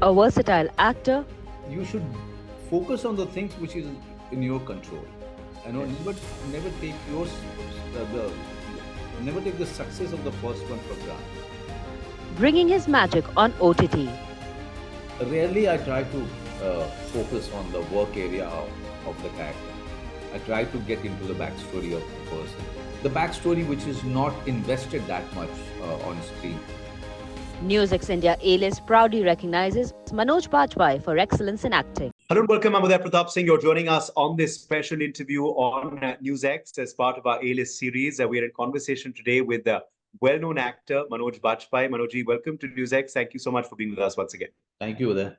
A versatile actor, You should focus on the things which is in your control. Yes. Never take the never take the success of the first one for granted. bringing his magic on OTT. Rarely I try to focus on the work area of the character. I try to get into the backstory of the person. The backstory which is not invested that much on screen. NewsX India A-list proudly recognizes Manoj Bajpayee for excellence in acting. Hello and welcome. I'm Uday Pratap Singh. You're joining us on this special interview on NewsX as part of our A-list series. We are in conversation today with the well-known actor Manoj Bajpayee. Manojji, welcome to NewsX. Thank you so much for being with us once again. Thank you, Uday.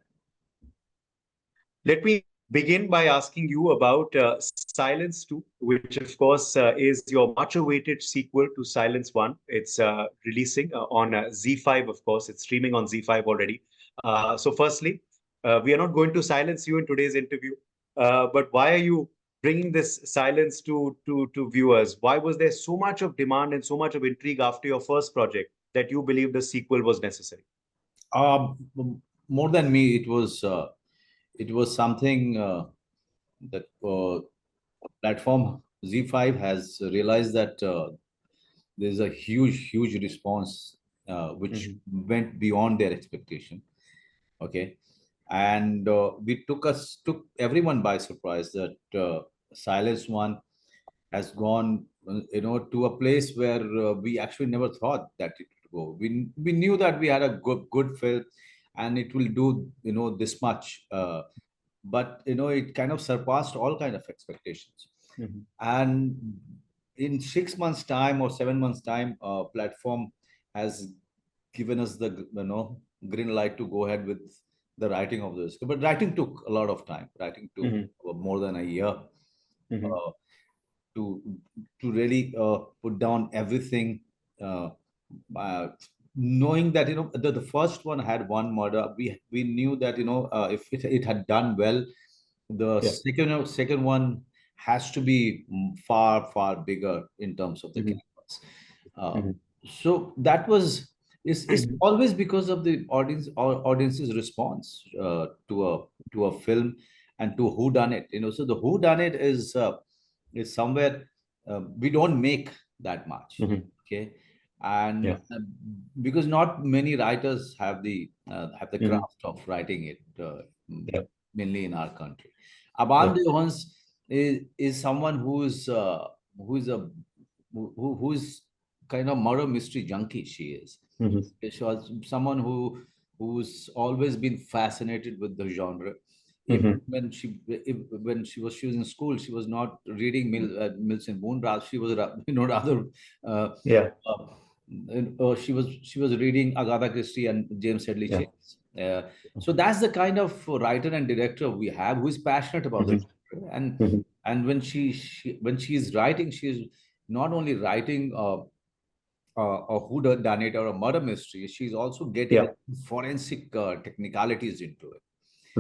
Let me begin by asking you about Silence 2, which of course is your much-awaited sequel to Silence 1. It's releasing on Z5, of course. It's streaming on Z5 already. So firstly, we are not going to silence you in today's interview, but why are you bringing this silence to viewers? Why was there so much of demand and so much of intrigue after your first project that you believed the sequel was necessary? Um, More than me, it was something that platform Z5 has realized that there's a huge response which went beyond their expectation. Okay, and we took everyone by surprise that Silence One has gone, to a place where we actually never thought that it would go. We knew that we had a good film, and it will do this much, but it kind of surpassed all kind of expectations. And in 6 months' time or 7 months' time, platform has given us the green light to go ahead with the writing of this. But writing took a lot of time. Writing took more than a year uh, to really put down everything. Uh, uh, Knowing that the first one had one murder, we knew that if it had done well, the Yeah. second one has to be far bigger in terms of the canvas. Uh, so that was it's always because of the audience's response to a film and to who done it. So the who done it is somewhere we don't make that much. Okay, and Yeah. because not many writers have the craft of writing it, Yeah. mainly in our country. Yeah. Aban Devans is someone who's a who's kind of murder mystery junkie. She is. She was someone who's always been fascinated with the genre. Even when she was in school, she was not reading Milton Moonras. She was rather uh, Yeah. uh, she was reading Agatha Christie and James Headley Yeah. Chase. So that's the kind of writer and director we have who is passionate about the genre. And when she is writing, she is not only writing a who done it or a murder mystery. She's also getting Yeah. forensic technicalities into it,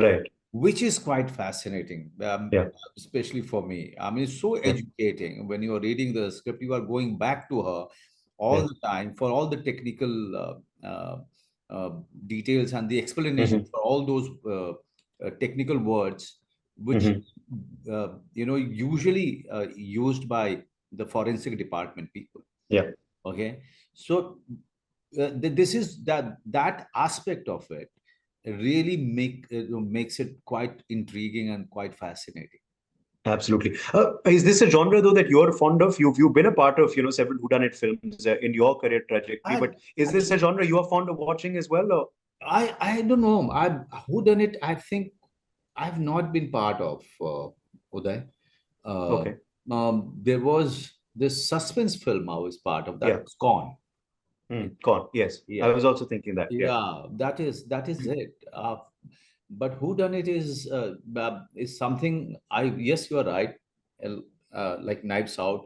Right. which is quite fascinating, Yeah. especially for me. I mean, it's so Yeah. educating. When you are reading the script, you are going back to her all Yeah. the time for all the technical details and the explanation for all those technical words, which usually used by the forensic department people. Yeah. Okay, so this is that aspect of it really makes it quite intriguing and quite fascinating. Absolutely. Is this a genre though that you're fond of? You've been a part of several whodunit films in your career trajectory, I but is this a genre you are fond of watching as well? Or? I don't know. I Who done it? I think I've not been part of Uday. Uh, Okay. there was this suspense film I was part of. That Yeah. was Gone. Con. Yes, I Yeah, was also thinking that. Yeah. yeah. That is it. But who done it is something. Yes, you are right. Like Knives Out,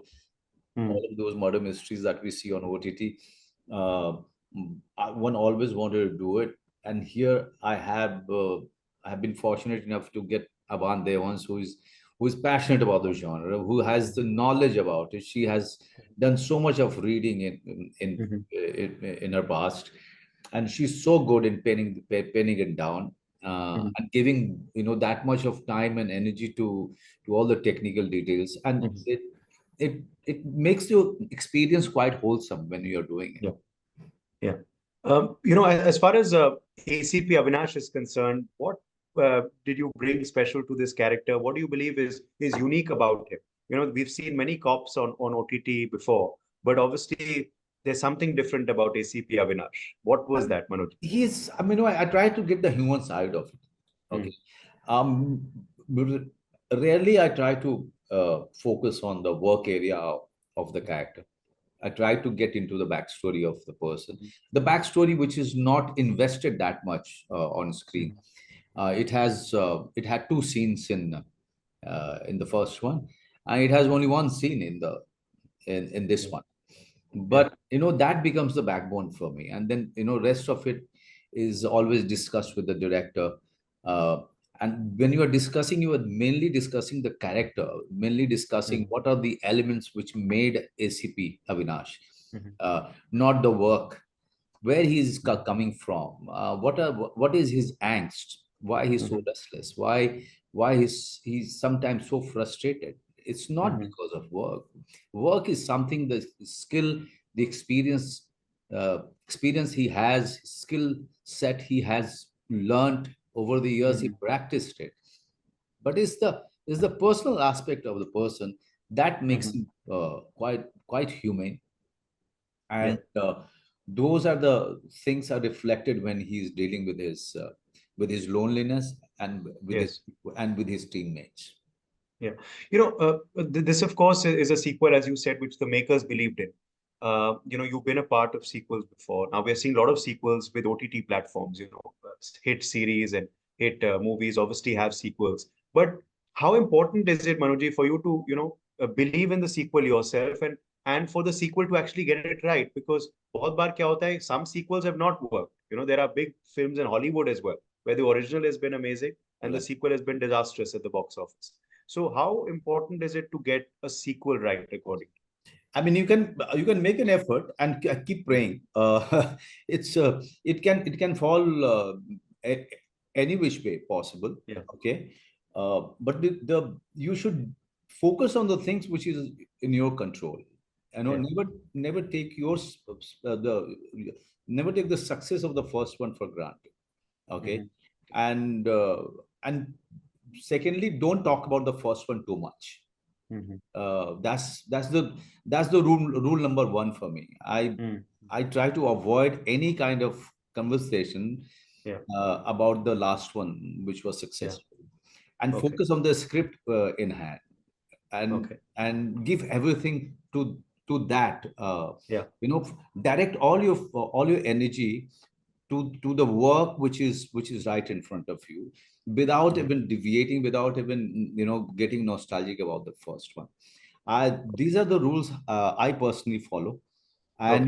Mm. all of those murder mysteries that we see on OTT. One always wanted to do it, and here I have been fortunate enough to get Aban Devans, who is passionate about the genre, who has the knowledge about it. She has done so much of reading in her past, and she's so good in penning it down. and giving that much of time and energy to all the technical details, and Mhm. it makes your experience quite wholesome when you're doing it. Yeah. Yeah. As far as ACP Avinash is concerned, what did you bring special to this character? What do you believe is unique about him? We've seen many cops on OTT before, but obviously there's something different about ACP Avinash. What was that, Manoj? I try to get the human side of it. Mm, Okay. Um, but rarely I try to focus on the work area of the character. I try to get into the backstory of the person, mhm, the backstory which is not invested that much on screen. mhm, It had two scenes in the first one, and it has only one scene in this yeah, one. yeah, But that becomes the backbone for me, and then rest of it is always discussed with the director. uh, and when you are discussing, you are mainly discussing the character, mainly discussing mhm, what are the elements which made ACP Avinash, mhm, not the work, where he's mhm, coming from, what is his angst, why he's so mhm, restless, why he's sometimes so frustrated. It's not mhm, because of work. Work is something, the skill, the experience he has, skill set he has learned over the years, he mhm, practiced it. But it's the personal aspect of the person that makes mhm. him quite humane. Yeah. And those are the things are reflected when he's dealing with his loneliness and Yes. with his teammates. Yeah. This, of course, is a sequel, as you said, which the makers believed in. You've been a part of sequels before. Now we're seeing a lot of sequels with OTT platforms, hit series and hit movies obviously have sequels. But how important is it, Manoji, for you to, believe in the sequel yourself and for the sequel to actually get it right? Because बहुत बार क्या होता है, some sequels have not worked. There are big films in Hollywood as well, where the original has been amazing and the Right. sequel has been disastrous at the box office. So how important is it to get a sequel right, according to I mean, you can make an effort and keep praying. It can fall a- any which way possible. you? Yeah. Okay, but you should focus on the things which is in your control. Yeah. Never take the never take the success of the first one for granted. Okay, Hmm. and and secondly, don't talk about the first one too much. Hmm. That's the rule number one for me. Mm. I try to avoid any kind of conversation Yeah. about the last one which was Yeah. successful, and Okay. focus on the script in hand, and Okay. give everything to that. Yeah. Direct all your energy to the work which is right in front of you, without Hmm. even deviating, without even getting nostalgic about the first one. These are the rules I personally follow, Okay. and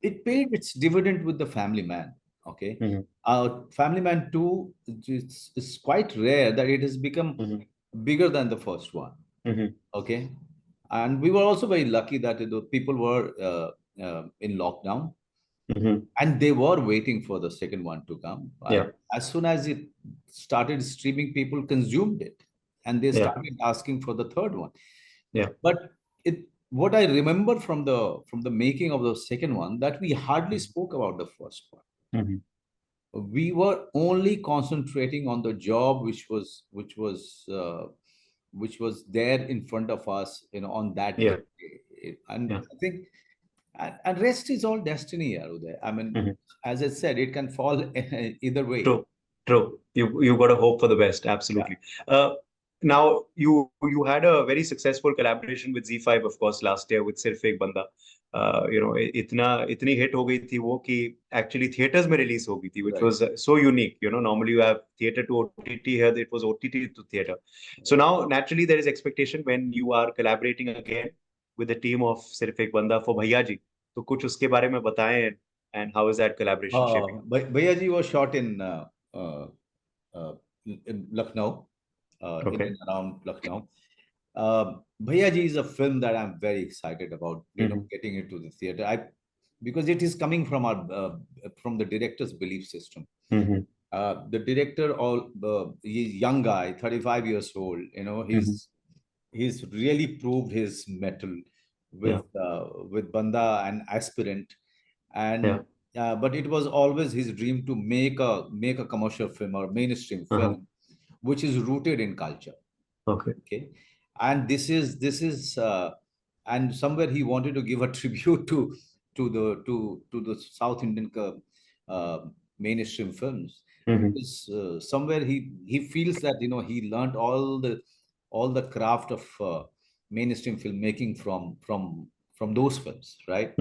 it paid its dividend with the Family Man. Okay, Hmm. Family Man 2 is quite rare that it has become Hmm. bigger than the first one. Hmm. Okay, and we were also very lucky that the people were in lockdown, Hmm. and they were waiting for the second one to come. Yeah. As soon as it started streaming, people consumed it, and they Yeah. started asking for the third one. Yeah. But what I remember from the making of the second one, that we hardly spoke about the first one. Hmm. We were only concentrating on the job which was there in front of us, on that Yeah. day. And Yeah. I think, and rest is all destiny, Uday. I mean, Hmm. as I said, it can fall either way. True. True. You got to hope for the best. Yeah. Absolutely. Now you had a very successful collaboration with Z5, of course, last year with Sirf Ek Banda. इतनी hit हो गई थी वो कि actually theaters में release हो गई थी, which Right. was so unique. Normally you have theater to OTT, here it was OTT to theater. So now naturally there is expectation when you are collaborating again with the team of Sirf Ek Banda for Bhaiya Ji. तो कुछ उसके बारे में बताएं, and how is that collaboration shaping up? Bhaiya Ji was shot uh, in Lucknow, in Okay. and around Lucknow. Bhaiya Ji is a film that I'm very excited about, Hmm. getting into the theater. Because it is coming from the director's belief system. Hmm. The director, he's young guy, 35 years old. You know, he's really proved his mettle with Banda and Aspirant, and but it was always his dream to make a commercial film or mainstream film, which is rooted in culture. Okay, and this is and somewhere he wanted to give a tribute to the South Indian uh, mainstream films. Because somewhere he feels that, you know, he learned all the craft of mainstream filmmaking from those films, right?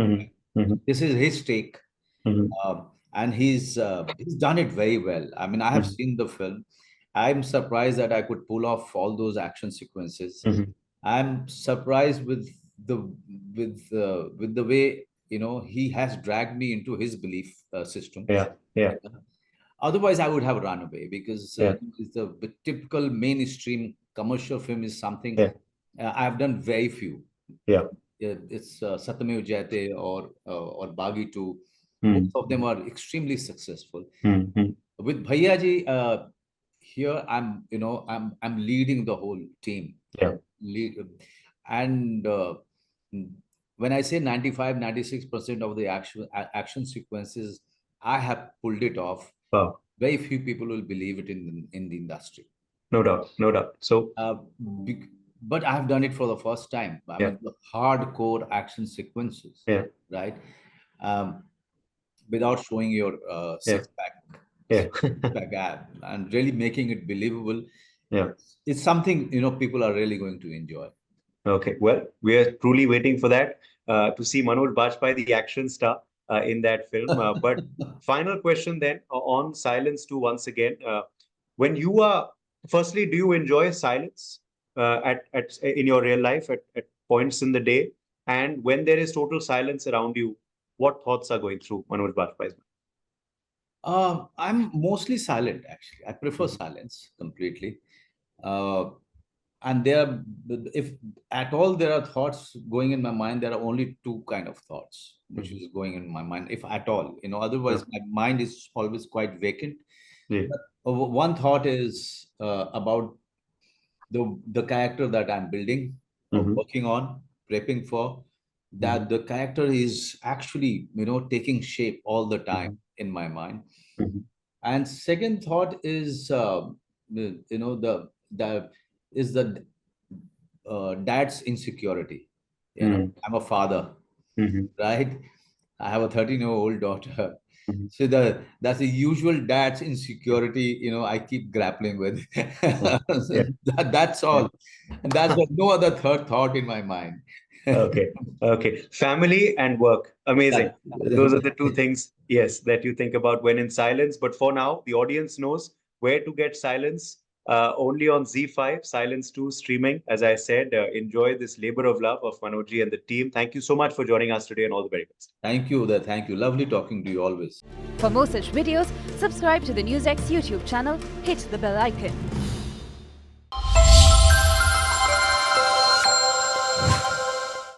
This is his take, and he's done it very well. I mean, I have seen the film. I'm surprised that I could pull off all those action sequences. I'm surprised the with the way, you know, he has dragged me into his belief system. Otherwise, I would have run away, because it's the typical mainstream commercial film is something I've done very few. It's Satyamev Jayate or Bagi 2. Both of them are extremely successful. With Bhaiya Ji, here I'm leading the whole team. Lead, and when I say 95-96% of the action sequences, I have pulled it off. Very few people will believe it in the industry. No doubt, no doubt. So, but I have done it for the first time. I mean, the hardcore action sequences, right? Without showing your six-pack ab, and really making it believable. It's something, you know, people are really going to enjoy. Okay, well, we are truly waiting for that, to see Manoj Bajpayee, the action star, in that film. But final question then, on Silence 2 once again. When you are, firstly, do you enjoy silence at in your real life at points in the day? And when there is total silence around you, what thoughts are going through Manoj Bajpayee's mind? I'm mostly silent, actually. I prefer silence completely. And there, if at all there are thoughts going in my mind, there are only two kind of thoughts which is going in my mind, if at all. You know, otherwise my mind is always quite vacant. One thought is about the character that I'm building, or working on, prepping for. That the character is actually, you know, taking shape all the time in my mind. And second thought is, you know, the dad's insecurity. You know, I'm a father, right? I have a 13-year-old daughter. So that's the usual dad's insecurity, you know, I keep grappling with. So that's all. And that's what, no other third thought in my mind. Okay. Family and work. Amazing. Those are the two things, yes, that you think about when in silence. But for now, the audience knows where to get silence. Only on Z5, Silence 2 streaming. As I said, enjoy this labor of love of Manojji and the team. Thank you so much for joining us today, and all the very best. Thank you. Thank you. Lovely talking to you always. For more such videos, subscribe to the NewsX YouTube channel, hit the bell icon.